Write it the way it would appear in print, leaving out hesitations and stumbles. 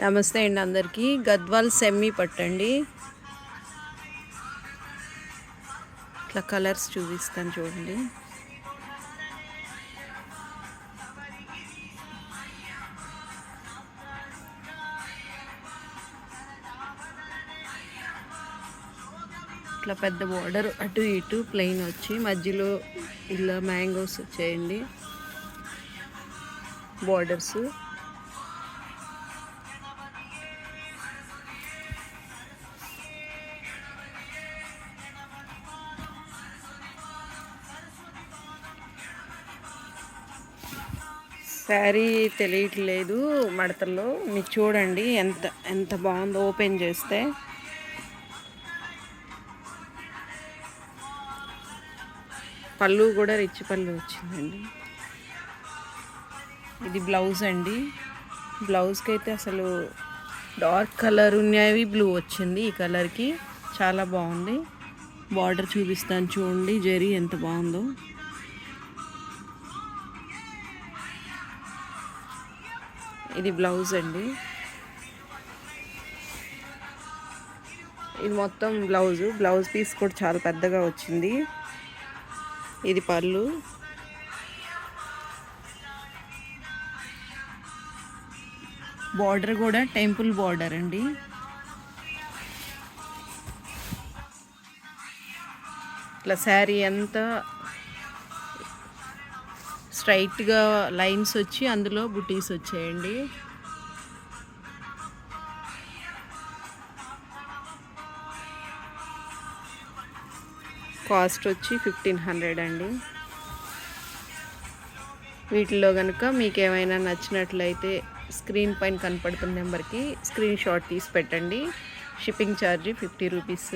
నమస్తే అండి అందరికీ. గద్వాల్ సెమీ పట్టండి. ఇట్లా కలర్స్ చూపిస్తాను చూడండి. ఇట్లా పెద్ద బోర్డర్ అటు ఇటు ప్లెయిన్ వచ్చి మధ్యలో ఇలా మ్యాంగోస్ వచ్చాయండి బోర్డర్స్. శారీ తెలియట్లేదు మడతల్లో, మీకు చూడండి ఎంత ఎంత బాగుందో ఓపెన్ చేస్తే. పళ్ళు కూడా రిచ్ పళ్ళు వచ్చిందండి. ఇది బ్లౌజ్ అండి. బ్లౌజ్కి అయితే అసలు డార్క్ కలర్ నేవీ బ్లూ వచ్చింది. ఈ కలర్కి చాలా బాగుంది. బార్డర్ చూపిస్తాను చూడండి, జరీ ఎంత బాగుందో. ఇది బ్లౌజ్ అండి. ఇది మొత్తం బ్లౌజ్ పీస్ కూడా చాలా పెద్దగా వచ్చింది. ఇది పళ్ళు. బార్డర్ కూడా టెంపుల్ బార్డర్ అండి. ఇట్లా శారీ అంతా స్ట్రైట్గా లైన్స్ వచ్చి అందులో బుటీస్ వచ్చాయండి. కాస్ట్ వచ్చి 1500 అండి. వీటిలో కనుక మీకు ఏమైనా నచ్చినట్లయితే స్క్రీన్ పైన కనపడుతున్న నెంబర్కి స్క్రీన్ షాట్ తీసి పెట్టండి. Shipping charge 50 rupees.